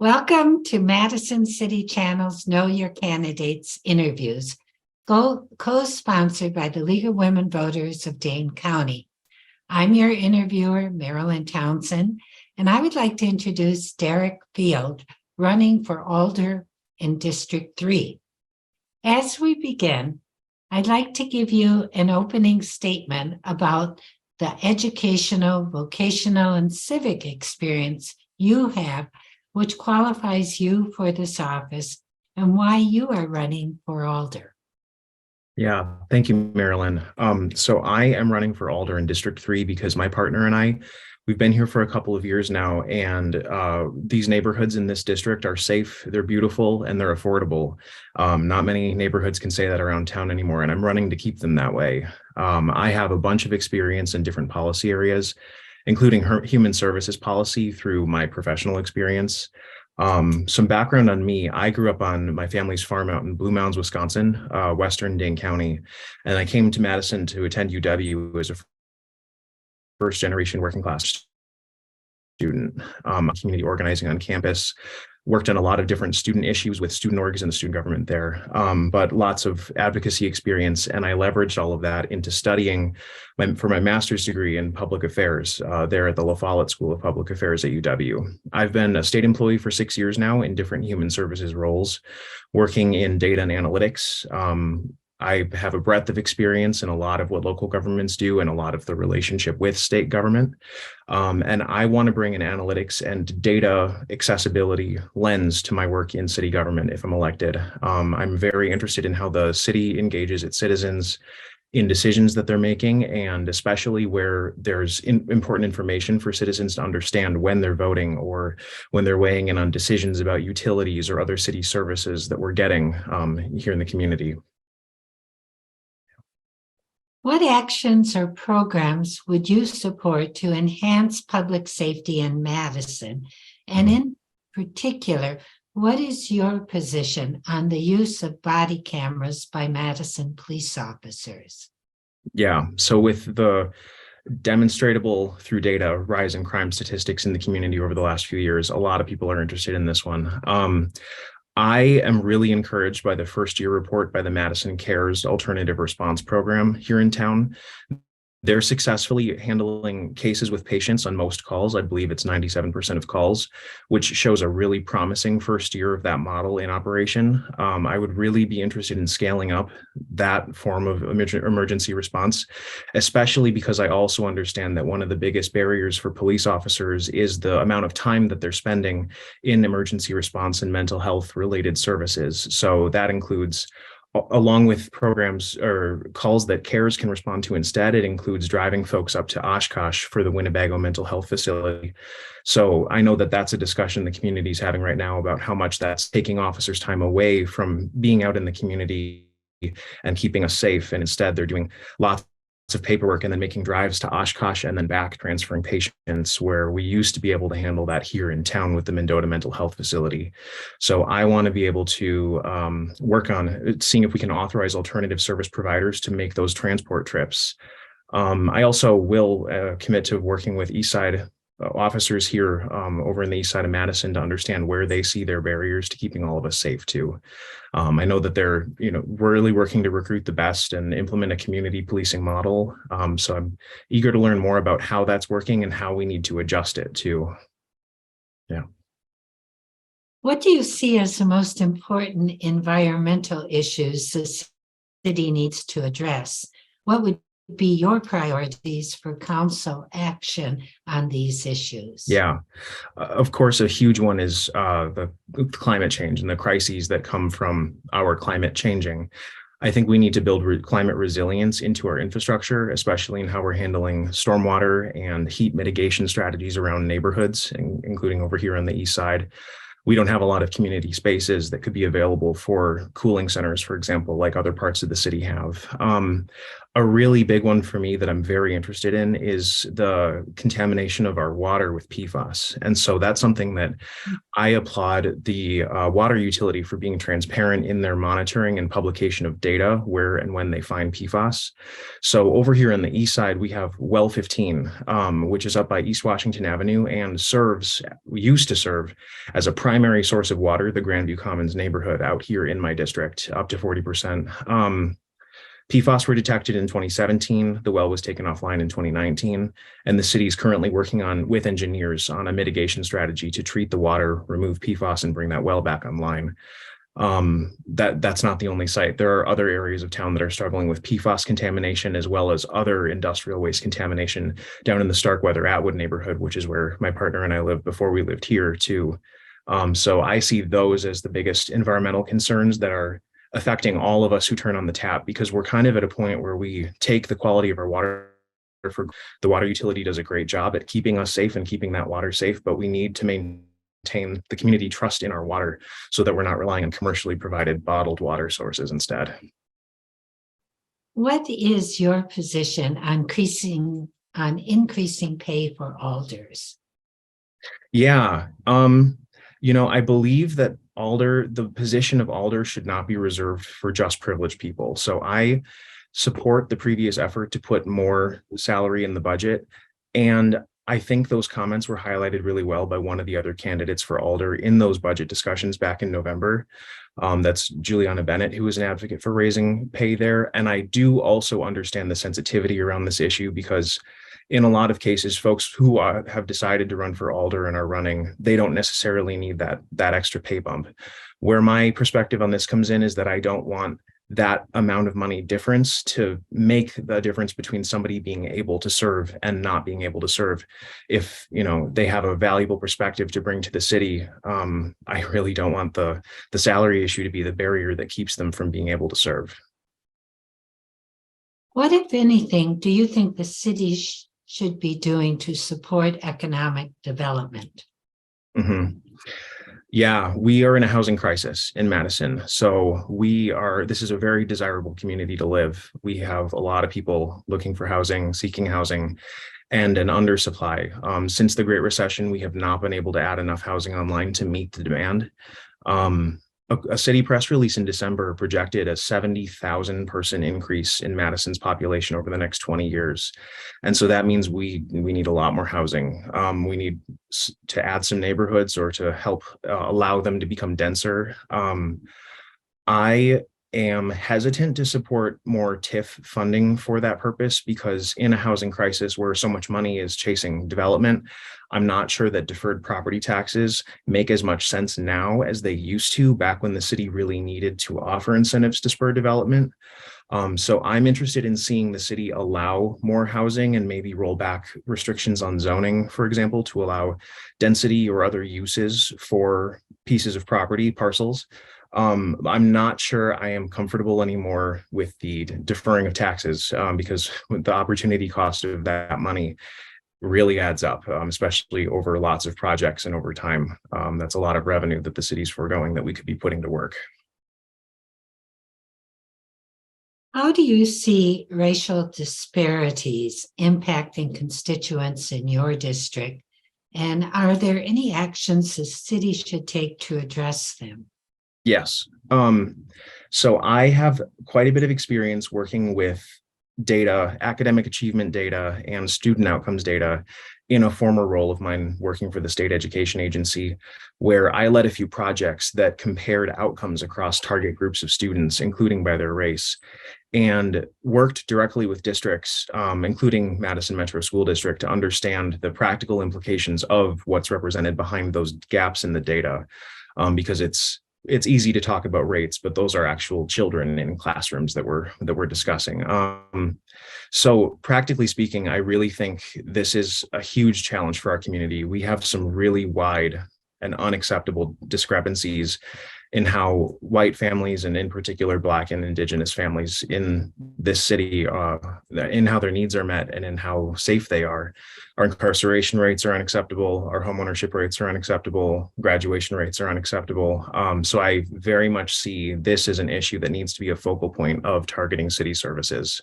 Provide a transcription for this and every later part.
Welcome to Madison City Channel's Know Your Candidates interviews, co-sponsored by the League of Women Voters of Dane County. I'm your interviewer, Marilyn Townsend, and I would like to introduce Derek Field, running for Alder in District 3. As we begin, I'd like to give you an opening statement about the educational, vocational, and civic experience you have, which qualifies you for this office, and why you are running for Alder. Yeah, thank you, Marilyn. So I am running for Alder in District 3 because my partner and I, we've been here for a couple of years now, and these neighborhoods in this district are safe, they're beautiful, and they're affordable. Not many neighborhoods can say that around town anymore, and I'm running to keep them that way. I have a bunch of experience in different policy areas, including human services policy through my professional experience. Some background on me: I grew up on my family's farm out in Blue Mounds, Wisconsin, western Dane County, and I came to Madison to attend UW as a first generation working class student. Community organizing on campus, worked on a lot of different student issues with student orgs and the student government there, but lots of advocacy experience. And I leveraged all of that into studying for my master's degree in public affairs there at the La Follette School of Public Affairs at UW. I've been a state employee for 6 years now in different human services roles, working in data and analytics. I have a breadth of experience in a lot of what local governments do and a lot of the relationship with state government. And I want to bring an analytics and data accessibility lens to my work in city government if I'm elected. I'm very interested in how the city engages its citizens in decisions that they're making, and especially where there's important information for citizens to understand when they're voting or when they're weighing in on decisions about utilities or other city services that we're getting here in the community. What actions or programs would you support to enhance public safety in Madison? And in particular, what is your position on the use of body cameras by Madison police officers? Yeah, so with the demonstrable through data rise in crime statistics in the community over the last few years, a lot of people are interested in this one. I am really encouraged by the first year report by the Madison Cares Alternative Response Program here in town. They're successfully handling cases with patients on most calls. I believe it's 97% of calls, which shows a really promising first year of that model in operation. I would really be interested in scaling up that form of emergency response, especially because I also understand that one of the biggest barriers for police officers is the amount of time that they're spending in emergency response and mental health related services. So that includes, along with programs or calls that CARES can respond to instead, it includes driving folks up to Oshkosh for the Winnebago mental health facility. So I know that that's a discussion the community is having right now about how much that's taking officers' time away from being out in the community and keeping us safe. And instead, they're doing lots of paperwork and then making drives to Oshkosh and then back, transferring patients, where we used to be able to handle that here in town with the Mendota Mental Health Facility. So I want to be able to work on seeing if we can authorize alternative service providers to make those transport trips. I also will commit to working with Eastside officers here over in the east side of Madison to understand where they see their barriers to keeping all of us safe too. I know that they're really working to recruit the best and implement a community policing model. So I'm eager to learn more about how that's working and how we need to adjust it too. Yeah. What do you see as the most important environmental issues the city needs to address? What would be your priorities for council action on these issues? Yeah, of course, a huge one is the climate change and the crises that come from our climate changing. I think we need to build climate resilience into our infrastructure, especially in how we're handling stormwater and heat mitigation strategies around neighborhoods, including over here on the east side. We don't have a lot of community spaces that could be available for cooling centers, for example, like other parts of the city have. A really big one for me that I'm very interested in is the contamination of our water with PFAS. And so that's something that I applaud the water utility for being transparent in their monitoring and publication of data where and when they find PFAS. So over here on the east side, we have Well 15, which is up by East Washington Avenue and used to serve as a primary source of water, the Grandview Commons neighborhood out here in my district, up to 40%. PFAS were detected in 2017. The well was taken offline in 2019, and the city is currently working with engineers on a mitigation strategy to treat the water, remove PFAS, and bring that well back online. That's not the only site. There are other areas of town that are struggling with PFAS contamination, as well as other industrial waste contamination down in the Starkweather Atwood neighborhood, which is where my partner and I lived before we lived here too. So I see those as the biggest environmental concerns that are affecting all of us who turn on the tap, because we're kind of at a point where we take the quality of our water for the water utility does a great job at keeping us safe and keeping that water safe, but we need to maintain the community trust in our water so that we're not relying on commercially provided bottled water sources instead. What is your position on increasing pay for alders? Yeah, I believe that the position of alder should not be reserved for just privileged people. So I support the previous effort to put more salary in the budget. And I think those comments were highlighted really well by one of the other candidates for alder in those budget discussions back in November. That's Juliana Bennett, who is an advocate for raising pay there. And I do also understand the sensitivity around this issue, because in a lot of cases, folks who have decided to run for alder and are running, they don't necessarily need that extra pay bump. Where my perspective on this comes in is that I don't want that amount of money difference to make the difference between somebody being able to serve and not being able to serve. If they have a valuable perspective to bring to the city, I really don't want the salary issue to be the barrier that keeps them from being able to serve. What, if anything, do you think the city should be doing to support economic development? Mm-hmm. Yeah, we are in a housing crisis in Madison. So this is a very desirable community to live. We have a lot of people looking for housing, seeking housing, and an undersupply. Since the Great Recession, we have not been able to add enough housing online to meet the demand. A city press release in December projected a 70,000 person increase in Madison's population over the next 20 years. And so that means we need a lot more housing. We need to add some neighborhoods or to help allow them to become denser. I am hesitant to support more TIF funding for that purpose, because in a housing crisis where so much money is chasing development, I'm not sure that deferred property taxes make as much sense now as they used to back when the city really needed to offer incentives to spur development. So I'm interested in seeing the city allow more housing and maybe roll back restrictions on zoning, for example, to allow density or other uses for pieces of property, parcels. I'm not sure I am comfortable anymore with the deferring of taxes, because the opportunity cost of that money really adds up, especially over lots of projects and over time. That's a lot of revenue that the city's foregoing that we could be putting to work. How do you see racial disparities impacting constituents in your district? And are there any actions the city should take to address them? Yes. So I have quite a bit of experience working with data, academic achievement data, and student outcomes data in a former role of mine working for the state education agency, where I led a few projects that compared outcomes across target groups of students, including by their race, and worked directly with districts, including Madison Metro School District, to understand the practical implications of what's represented behind those gaps in the data, because it's easy to talk about rates, but those are actual children in classrooms that we're discussing. So practically speaking, I really think this is a huge challenge for our community. We have some really wide and unacceptable discrepancies in how white families, and in particular Black and Indigenous families in this city, in how their needs are met and in how safe they are. Our incarceration rates are unacceptable. Our homeownership rates are unacceptable. Graduation rates are unacceptable. So I very much see this as an issue that needs to be a focal point of targeting city services.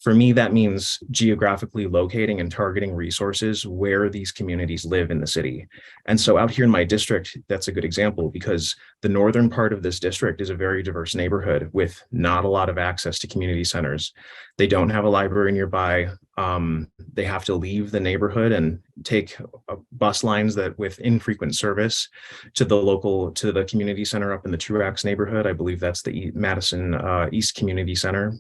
For me, that means geographically locating and targeting resources where these communities live in the city. And so out here in my district, that's a good example because the northern part of this district is a very diverse neighborhood with not a lot of access to community centers. They don't have a library nearby. They have to leave the neighborhood and take bus lines that with infrequent service to the community center up in the Truax neighborhood. I believe that's the Madison East Community Center.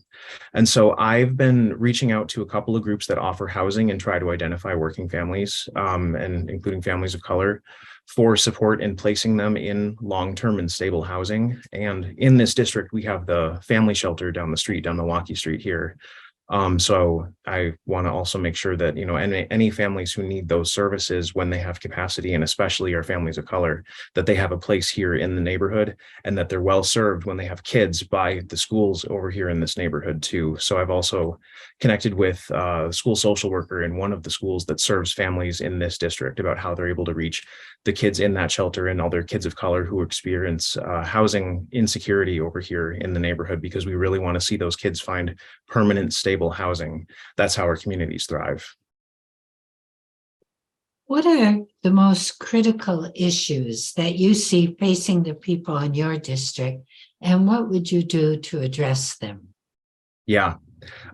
And so I've been reaching out to a couple of groups that offer housing and try to identify working families, and including families of color, for support in placing them in long-term and stable housing. And in this district, we have the family shelter down the street, down Milwaukee Street here. So I want to also make sure that, any families who need those services when they have capacity, and especially our families of color, that they have a place here in the neighborhood and that they're well served when they have kids by the schools over here in this neighborhood too. So I've also connected with a school social worker in one of the schools that serves families in this district about how they're able to reach the kids in that shelter and other kids of color who experience housing insecurity over here in the neighborhood, because we really want to see those kids find permanent, stable housing. That's how our communities thrive. What are the most critical issues that you see facing the people in your district, and what would you do to address them? Yeah,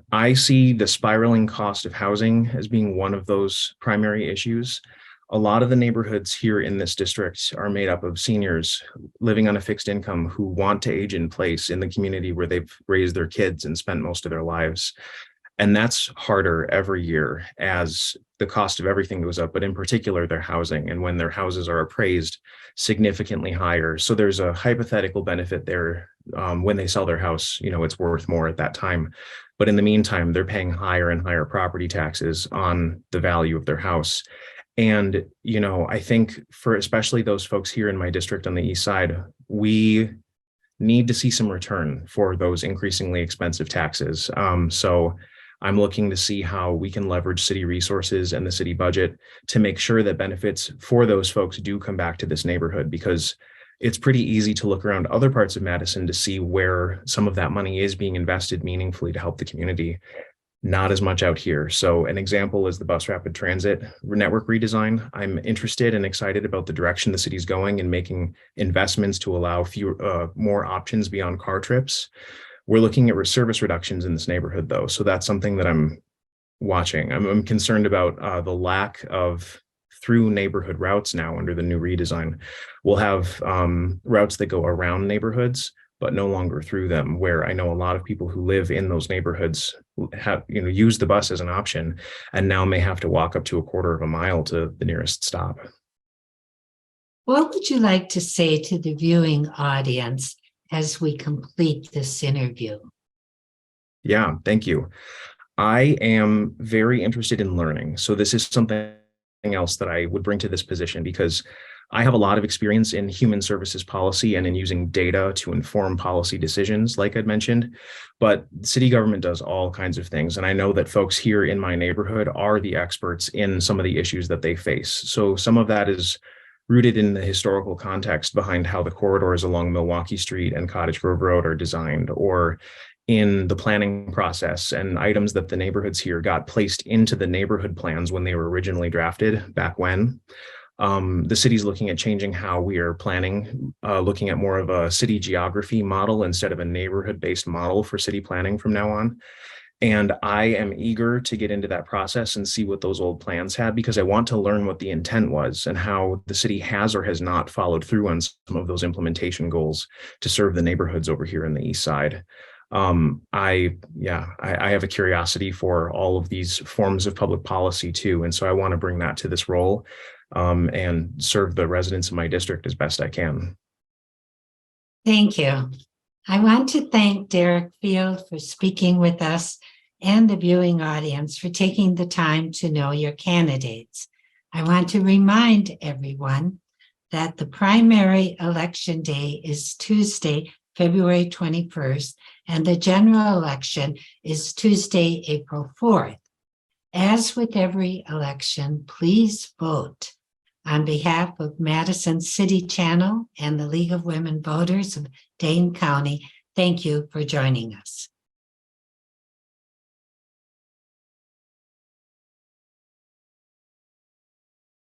I see the spiraling cost of housing as being one of those primary issues. A lot of the neighborhoods here in this district are made up of seniors living on a fixed income who want to age in place in the community where they've raised their kids and spent most of their lives. And that's harder every year as the cost of everything goes up, but in particular, their housing, and when their houses are appraised significantly higher. So there's a hypothetical benefit there. When they sell their house, it's worth more at that time. But in the meantime, they're paying higher and higher property taxes on the value of their house. And, I think for especially those folks here in my district on the east side, we need to see some return for those increasingly expensive taxes. So I'm looking to see how we can leverage city resources and the city budget to make sure that benefits for those folks do come back to this neighborhood, because it's pretty easy to look around other parts of Madison to see where some of that money is being invested meaningfully to help the community. Not as much out here. So an example is the bus rapid transit network redesign. I'm interested and excited about the direction the city's going and making investments to allow more options beyond car trips. We're looking at service reductions in this neighborhood though. So that's something that I'm watching. I'm concerned about the lack of through neighborhood routes now under the new redesign. We'll have routes that go around neighborhoods, but no longer through them, where I know a lot of people who live in those neighborhoods have, use the bus as an option and now may have to walk up to a quarter of a mile to the nearest stop. What would you like to say to the viewing audience as we complete this interview? Yeah, thank you. I am very interested in learning. So this is something else that I would bring to this position, because I have a lot of experience in human services policy and in using data to inform policy decisions, like I'd mentioned, but city government does all kinds of things. And I know that folks here in my neighborhood are the experts in some of the issues that they face. So some of that is rooted in the historical context behind how the corridors along Milwaukee Street and Cottage Grove Road are designed, or in the planning process and items that the neighborhoods here got placed into the neighborhood plans when they were originally drafted back when. The city's looking at changing how we are planning, looking at more of a city geography model instead of a neighborhood-based model for city planning from now on. And I am eager to get into that process and see what those old plans had, because I want to learn what the intent was and how the city has or has not followed through on some of those implementation goals to serve the neighborhoods over here in the east side. I have a curiosity for all of these forms of public policy too. And so I want to bring that to this role and serve the residents of my district as best I can. Thank you. I want to thank Derek Field for speaking with us and the viewing audience for taking the time to know your candidates. I want to remind everyone that the primary election day is Tuesday, February 21st, and the general election is Tuesday, April 4th. As with every election, please vote. On behalf of Madison City Channel and the League of Women Voters of Dane County, thank you for joining us.